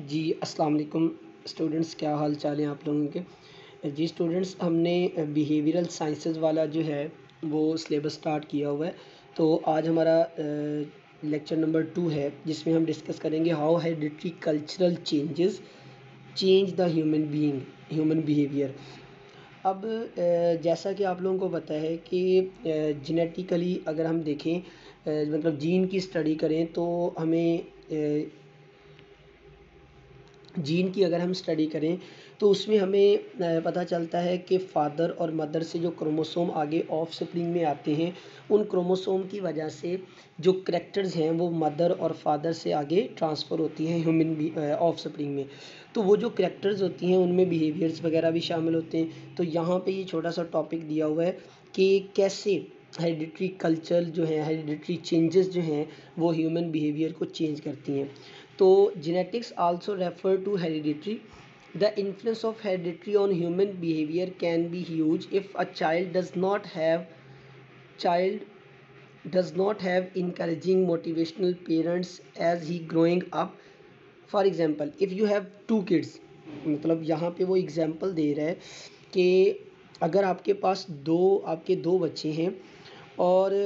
जी, अस्सलाम वालेकुम स्टूडेंट्स, क्या हाल चाल हैं आप लोगों के। जी स्टूडेंट्स, हमने बिहेवियरल साइंसेज़ वाला जो है वो सिलेबस स्टार्ट किया हुआ है। तो आज हमारा लेक्चर नंबर 2 है, जिसमें हम डिस्कस करेंगे how hereditary cultural changes change the human behaviour. अब जैसा कि आप लोगों को पता है कि जेनेटिकली अगर हम देखें, मतलब जीन की स्टडी करें तो हमें जीन की अगर हम स्टडी करें तो उसमें हमें पता चलता है कि फ़ादर और मदर से जो क्रोमोसोम आगे ऑफ स्प्रिंग में आते हैं, उन क्रोमोसोम की वजह से जो करैक्टर्स हैं वो मदर और फादर से आगे ट्रांसफ़र होती हैं ऑफ स्प्रिंग में। तो वो जो करैक्टर्स होती हैं उनमें बिहेवियर्स वगैरह भी शामिल होते हैं। तो यहाँ पे ये छोटा सा टॉपिक दिया हुआ है कि कैसे हेरिडिटरी कल्चर जो है, हेरिडिटरी चेंजेस जो हैं वो ह्यूमन बिहेवियर को चेंज करती हैं। तो genetics also refer to heredity. The influence of heredity on human behavior can be huge if a child does not have encouraging motivational parents as he growing up. For example, if you have two kids, मतलब यहाँ पे वो example दे रहा है कि अगर आपके दो बच्चे हैं और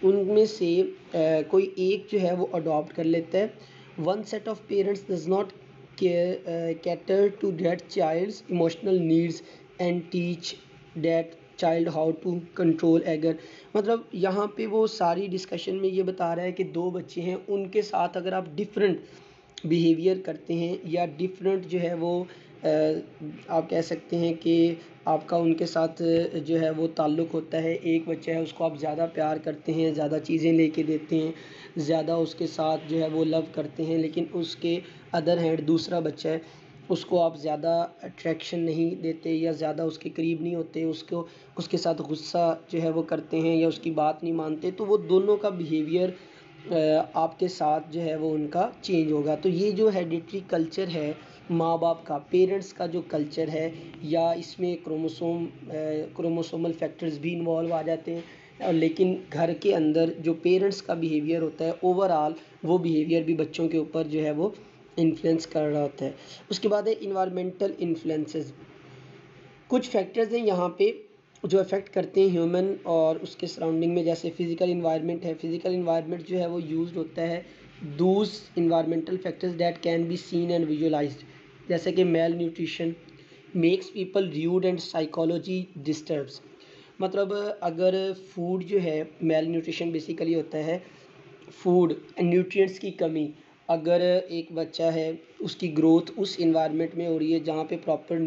उनमें से कोई एक जो है वो अडॉप्ट कर लेता है। One set of parents does not cater to that child's emotional needs and teach that child how to control एगर। मतलब यहाँ पे वो सारी डिस्कशन में ये बता रहा है कि दो बच्चे हैं, उनके साथ अगर आप डिफरेंट बिहेवियर करते हैं या डिफरेंट जो है वो आप कह सकते हैं कि आपका उनके साथ जो है वो ताल्लुक़ होता है। एक बच्चा है, उसको आप ज़्यादा प्यार करते हैं, ज़्यादा चीज़ें लेके देते हैं, ज़्यादा उसके साथ जो है वो लव करते हैं, लेकिन उसके अदर हैंड दूसरा बच्चा है, उसको आप ज़्यादा अट्रैक्शन नहीं देते या ज़्यादा उसके करीब नहीं होते, उसके साथ गुस्सा जो है वो करते हैं या उसकी बात नहीं मानते। तो वो दोनों का बिहेवियर आपके साथ जो है वो उनका चेंज होगा। तो ये जो हेरिडिटरी कल्चर है माँ बाप का, पेरेंट्स का जो कल्चर है, या इसमें क्रोमोसोमल फैक्टर्स भी इन्वॉल्व आ जाते हैं, लेकिन घर के अंदर जो पेरेंट्स का बिहेवियर होता है ओवरऑल, वो बिहेवियर भी बच्चों के ऊपर जो है वो इन्फ्लुएंस कर रहा होता है। उसके बाद है इन्वायरमेंटल इन्फ्लुएंसेस। कुछ फैक्टर्स हैं यहाँ पे जो अफेक्ट करते हैं ह्यूमन और उसके सराउंडिंग में, जैसे फिजिकल इन्वायरमेंट है। फिजिकल इन्वायरमेंट जो है वो यूज्ड होता है दूस environmental factors that can be seen and visualised, जैसे कि mail nutrition makes people rude and psychology disturbs. मतलब अगर फूड जो है, मेल न्यूट्रिशन बेसिकली होता है फूड न्यूट्रिएंट्स की कमी। अगर एक बच्चा है, उसकी ग्रोथ उस इन्वायरमेंट में हो रही है जहाँ पे प्रॉपर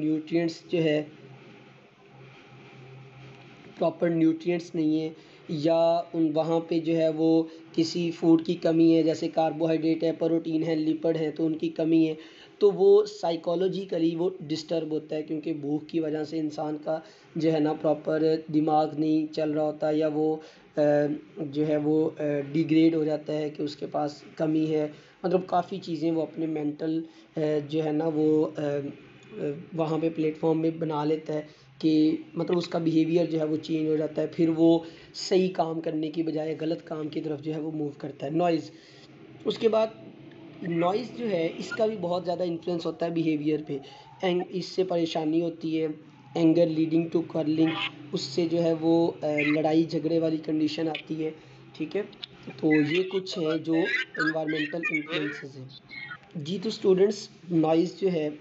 न्यूट्रिएंट्स नहीं है, या वहाँ पे जो है वो किसी फूड की कमी है, जैसे कार्बोहाइड्रेट है, प्रोटीन है, लिपिड है, तो उनकी कमी है, तो वो साइकोलॉजिकली वो डिस्टर्ब होता है, क्योंकि भूख की वजह से इंसान का जो है ना प्रॉपर दिमाग नहीं चल रहा होता, या वो जो है वो डिग्रेड हो जाता है कि उसके पास कमी है। मतलब काफ़ी चीज़ें वो अपने मेंटल जो है ना वो वहाँ पे प्लेटफॉर्म में बना लेता है कि मतलब उसका बिहेवियर जो है वो चेंज हो जाता है, फिर वो सही काम करने की बजाय गलत काम की तरफ जो है वो मूव करता है। नॉइज़, उसके बाद नॉइज़ जो है इसका भी बहुत ज़्यादा इन्फ्लुएंस होता है बिहेवियर पे। इससे परेशानी होती है, एंगर लीडिंग टू कर्लिंग, उससे जो है वो लड़ाई झगड़े वाली कंडीशन आती है। ठीक है, तो ये कुछ है जो इन्वायरमेंटल इन्फ्लुएंसेस हैं। जी, तो स्टूडेंट्स, नॉइज़ जो है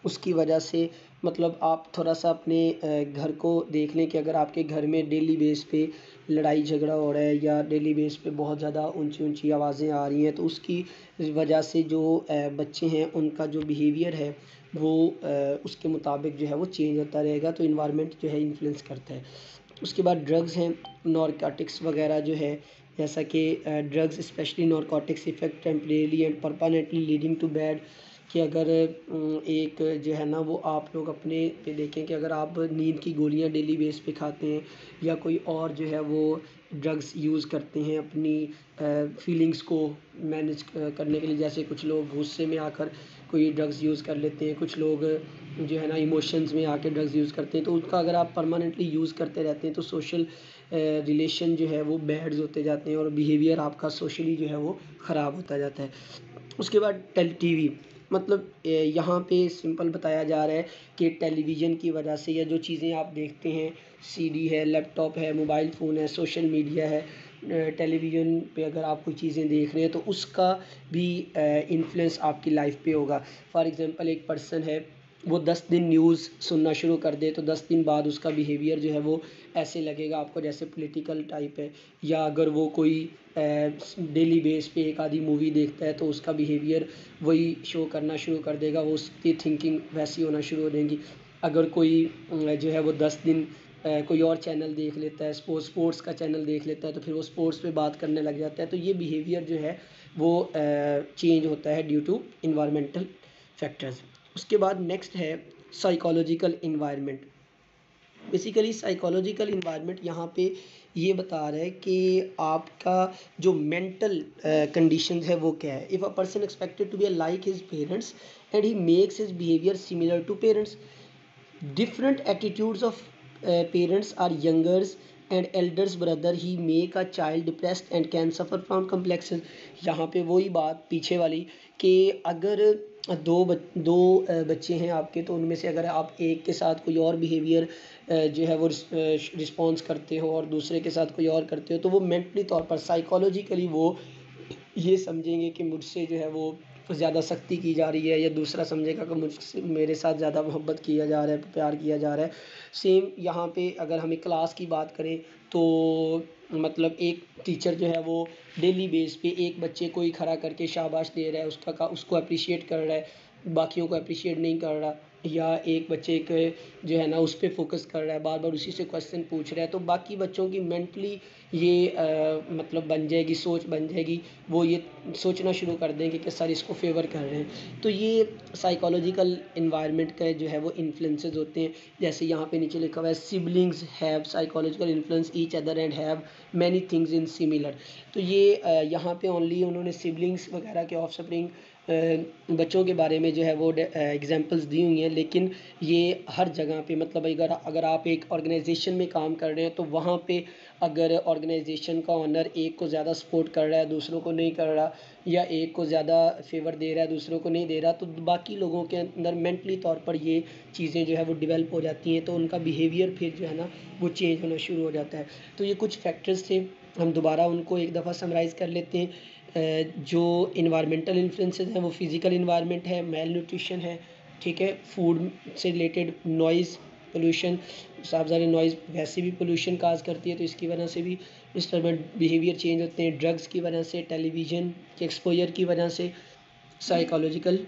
उसकी वजह से मतलब आप थोड़ा सा अपने घर को देख लें कि अगर आपके घर में डेली बेस पे लड़ाई झगड़ा हो रहा है या डेली बेस पे बहुत ज़्यादा ऊंची ऊंची आवाज़ें आ रही हैं, तो उसकी वजह से जो बच्चे हैं उनका जो बिहेवियर है वो उसके मुताबिक जो है वो चेंज होता रहेगा। तो इन्वायरमेंट जो है इन्फ्लुएंस करता है। उसके बाद ड्रग्स हैं, नारकोटिक्स वगैरह जो है, जैसा कि drugs specially narcotics effect temporary and permanently leading to bad. कि अगर एक जो है ना वो आप लोग अपने पे देखें कि अगर आप नींद की गोलियां डेली बेस पे खाते हैं या कोई और जो है वो ड्रग्स यूज़ करते हैं अपनी फीलिंग्स को मैनेज करने के लिए, जैसे कुछ लोग गुस्से में आकर कोई ड्रग्स यूज़ कर लेते हैं, कुछ लोग जो है ना इमोशंस में आके ड्रग्स यूज़ करते हैं, तो उसका अगर आप परमानेंटली यूज़ करते रहते हैं तो सोशल रिलेशन जो है वो बैड्स होते जाते हैं और बिहेवियर आपका सोशली जो है वो ख़राब होता जाता है। उसके बाद टीवी, मतलब यहाँ पे सिंपल बताया जा रहा है कि टेलीविज़न की वजह से या जो चीज़ें आप देखते हैं, सीडी है, लैपटॉप है, मोबाइल फ़ोन है, सोशल मीडिया है, टेलीविज़न पे अगर आप कोई चीज़ें देख रहे हैं तो उसका भी इन्फ्लुएंस आपकी लाइफ पे होगा। फॉर एग्ज़ाम्पल एक पर्सन है, वो 10 दिन न्यूज़ सुनना शुरू कर दे तो 10 दिन बाद उसका बिहेवियर जो है वो ऐसे लगेगा आपको जैसे पॉलिटिकल टाइप है। या अगर वो कोई डेली बेस पे एक आधी मूवी देखता है तो उसका बिहेवियर वही शो करना शुरू कर देगा, वो उसकी थिंकिंग वैसी होना शुरू हो जाएगी। अगर कोई जो है वो 10 दिन कोई और चैनल देख लेता है, स्पोर्ट्स का चैनल देख लेता है तो फिर वो स्पोर्ट्स पे बात करने लग जाता है। तो ये बिहेवियर जो है वो चेंज होता है ड्यू टू इन्वायरमेंटल फैक्टर्स। उसके बाद नेक्स्ट है psychological environment. Basically psychological environment यहाँ पे ये बता रहा है कि आपका जो मेंटल कंडीशन है वो क्या है। If a person expected to be like his parents and he makes his behaviour similar to parents, different attitudes of parents are youngers and elders brother he make a child depressed and can suffer from complexes। यहाँ पे वही बात पीछे वाली कि अगर बच्चे हैं आपके तो उनमें से अगर आप एक के साथ कोई और बिहेवियर जो है वो रिस्पॉन्स करते हो और दूसरे के साथ कोई और करते हो तो वो मेंटली तौर पर साइकोलॉजिकली वो ये समझेंगे कि मुझसे जो है वो ज़्यादा सख्ती की जा रही है, या दूसरा समझेगा कि मुझसे मेरे साथ ज़्यादा मोहब्बत किया जा रहा है, प्यार किया जा रहा है। सेम यहाँ पे अगर हमें क्लास की बात करें तो मतलब एक टीचर जो है वो डेली बेस पे एक बच्चे को ही खड़ा करके शाबाश दे रहा है, उसको अप्रिशिएट कर रहा है, बाकियों को अप्रिशिएट नहीं कर रहा। या एक बच्चे के जो है ना उस पे फोकस कर रहा है, बार बार उसी से क्वेश्चन पूछ रहा है, तो बाकी बच्चों की मेंटली ये मतलब बन जाएगी, सोच बन जाएगी, वो ये सोचना शुरू कर देंगे कि सर इसको फेवर कर रहे हैं। तो ये साइकोलॉजिकल इन्वायरमेंट का जो है वो इन्फ्लुएंसेस होते हैं। जैसे यहाँ पे नीचे लिखा हुआ है siblings have psychological influence each other and have many things in similar. तो ये यहाँ पे ओनली उन्होंने सिबलिंग्स वगैरह के ऑफस्प्रिंग बच्चों के बारे में जो है वो एग्जांपल्स दी हुई हैं, लेकिन ये हर जगह पे मतलब अगर आप एक ऑर्गेनाइजेशन में काम कर रहे हैं तो वहाँ पे अगर ऑर्गेनाइजेशन का ओनर एक को ज़्यादा सपोर्ट कर रहा है दूसरों को नहीं कर रहा, या एक को ज़्यादा फेवर दे रहा है दूसरों को नहीं दे रहा, तो बाकी लोगों के अंदर मेंटली तौर पर ये चीज़ें जो है वो डेवलप हो जाती हैं, तो उनका बिहेवियर फिर जो है ना वो चेंज होना शुरू हो जाता है। तो ये कुछ फैक्टर्स थे, हम दोबारा उनको एक दफ़ा समराइज़ कर लेते हैं। जो इन्वायरमेंटल इन्फ्लुएंसेस हैं वो फिज़िकल इन्वायरमेंट है, मेल न्यूट्रिशन है, ठीक है, फूड से रिलेटेड नॉइज़ पोल्यूशन, साफ ज़ाहिर नॉइज़ वैसे भी पोल्यूशन काज करती है तो इसकी वजह से भी इस तरह बिहेवियर चेंज होते हैं, ड्रग्स की वजह से, टेलीविज़न के एक्सपोजर की वजह से, साइकोलॉजिकल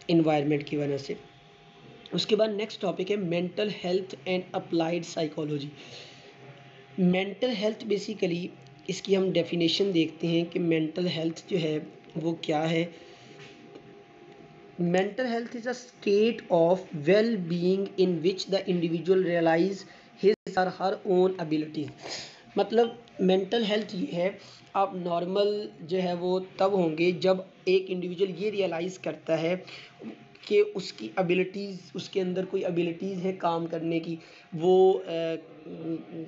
इन्वायरमेंट की वजह से। उसके बाद नेक्स्ट टॉपिक है mental health and applied psychology. Mental health basically इसकी हम डेफिनेशन देखते हैं कि मेंटल हेल्थ जो है वो क्या है। Mental health is a state of well being in which the individual realise his or her own abilities. मतलब मेंटल हेल्थ ये है, आप नॉर्मल जो है वो तब होंगे जब एक इंडिविजुअल ये रियलाइज़ करता है कि उसकी एबिलिटीज़, उसके अंदर कोई एबिलिटीज़ है काम करने की, वो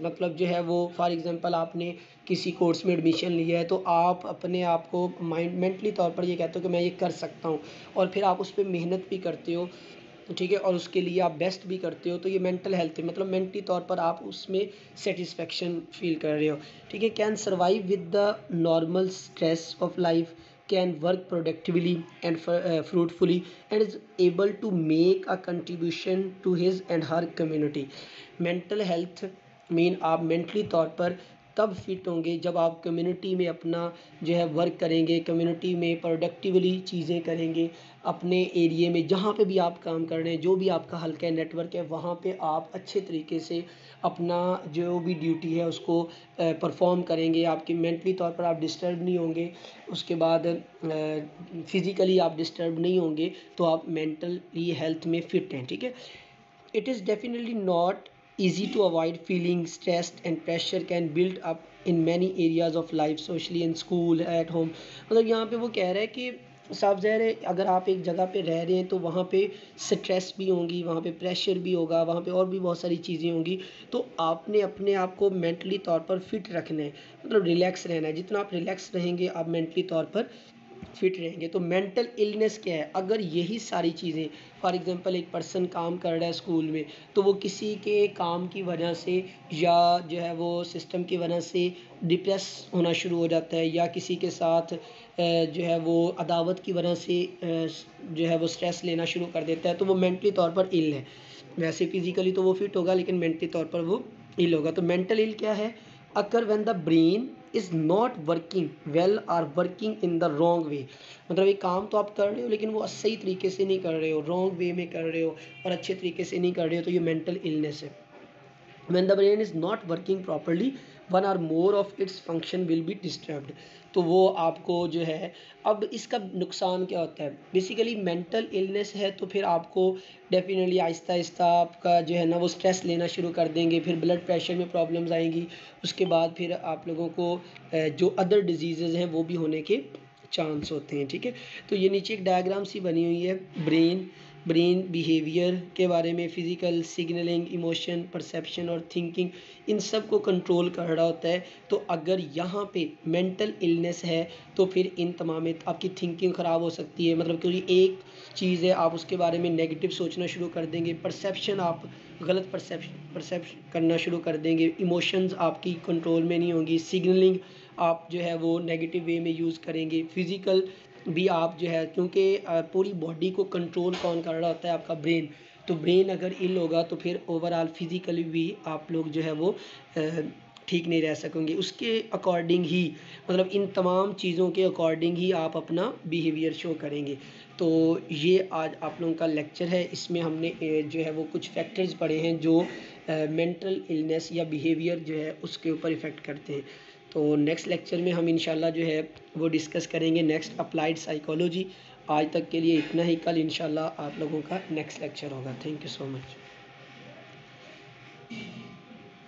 मतलब जो है वो फॉर एग्ज़ाम्पल आपने किसी कोर्स में एडमिशन लिया है तो आप अपने आप को मेंटली तौर पर ये कहते हो कि मैं ये कर सकता हूँ, और फिर आप उस पर मेहनत भी करते हो, ठीक है, और उसके लिए आप बेस्ट भी करते हो, तो ये मेंटल हेल्थ है। मतलब मेंटली तौर पर आप उसमें सेटिस्फेक्शन फील कर रहे हो, ठीक है। Can survive with the normal stress of life, can work productively and fruitfully, and is able to make a contribution to his and her community। mental health mean आप मेंटली तौर पर तब fit होंगे जब आप कम्युनिटी में अपना जो है वर्क करेंगे, कम्युनिटी में प्रोडक्टिवली चीज़ें करेंगे, अपने एरिए में जहाँ पे भी आप काम कर रहे हैं, जो भी आपका हल्का नेटवर्क है, वहाँ पे आप अच्छे तरीके से अपना जो भी ड्यूटी है उसको परफॉर्म करेंगे, आपकी मेंटली तौर पर आप डिस्टर्ब नहीं होंगे, उसके बाद फिज़िकली आप डिस्टर्ब नहीं होंगे, तो आप मेंटली हेल्थ में फिट हैं, ठीक है। It is definitely not easy to avoid feeling stressed, and pressure can build up in many areas of life, socially, in school, at home। मतलब यहाँ पे वो कह रहा है कि साफ ज़ाहिर है अगर आप एक जगह पे रह रहे हैं तो वहाँ पे स्ट्रेस भी होंगी, वहाँ पे प्रेशर भी होगा, वहाँ पे और भी बहुत सारी चीज़ें होंगी, तो आपने अपने आप को मेंटली तौर पर फिट रखना है, मतलब रिलैक्स रहना है। जितना आप रिलैक्स रहेंगे आप मेंटली तौर पर फिट रहेंगे। तो मेंटल इलनेस क्या है? अगर यही सारी चीज़ें, फॉर एग्जांपल एक पर्सन काम कर रहा है स्कूल में, तो वो किसी के काम की वजह से या जो है वो सिस्टम की वजह से डिप्रेस होना शुरू हो जाता है, या किसी के साथ जो है वो अदावत की वजह से जो है वो स्ट्रेस लेना शुरू कर देता है, तो वो मेंटली तौर पर इल है। वैसे फिजिकली तो वो फिट होगा, लेकिन मेंटली तौर पर वो इल होगा। तो मेंटल इल क्या है? Occur when the brain is not working well और working in the wrong way. मतलब एक काम तो आप कर रहे हो, लेकिन वो सही तरीके से नहीं कर रहे हो, रॉन्ग वे में कर रहे हो और अच्छे तरीके से नहीं कर रहे हो, तो ये मेंटल इलनेस है। when the brain is not working properly, one or more of its function will be disturbed। तो वो आपको जो है, अब इसका नुकसान क्या होता है? बेसिकली मेंटल इलनेस है तो फिर आपको डेफिनेटली आहिस्ता आहिस्ता आपका जो है ना वो स्ट्रेस लेना शुरू कर देंगे, फिर ब्लड प्रेशर में प्रॉब्लम्स आएंगी, उसके बाद फिर आप लोगों को जो अदर डिजीज़ हैं वो भी होने के चांस होते हैं। ठीक है, तो ये नीचे एक डायग्राम सी बनी हुई है ब्रेन बिहेवियर के बारे में, फिज़िकल सिग्नलिंग, इमोशन, परसेप्शन और थिंकिंग, इन सब को कंट्रोल कर रहा होता है। तो अगर यहाँ पे मेंटल इलनेस है तो फिर इन तमाम आपकी थिंकिंग ख़राब हो सकती है। मतलब क्योंकि एक चीज़ है, आप उसके बारे में नेगेटिव सोचना शुरू कर देंगे, परसेप्शन आप गलत परसेप्शन करना शुरू कर देंगे, इमोशंस आपकी कंट्रोल में नहीं होंगी, सिग्नलिंग आप जो है वो नेगेटिव वे में यूज़ करेंगे, फिज़िकल भी आप जो है, क्योंकि पूरी बॉडी को कंट्रोल कौन कर रहा होता है? आपका ब्रेन। तो ब्रेन अगर इल होगा तो फिर ओवरऑल फिज़िकली भी आप लोग जो है वो ठीक नहीं रह सकेंगे। उसके अकॉर्डिंग ही, मतलब इन तमाम चीज़ों के अकॉर्डिंग ही आप अपना बिहेवियर शो करेंगे। तो ये आज आप लोगों का लेक्चर है, इसमें हमने जो है वो कुछ फैक्टर्स पढ़े हैं जो मेंटल इलनेस या बिहेवियर जो है उसके ऊपर इफ़ेक्ट करते हैं। तो नेक्स्ट लेक्चर में हम इंशाल्लाह जो है वो डिस्कस करेंगे नेक्स्ट अप्लाइड साइकोलॉजी। आज तक के लिए इतना ही, कल इंशाल्लाह आप लोगों का नेक्स्ट लेक्चर होगा। Thank you so much.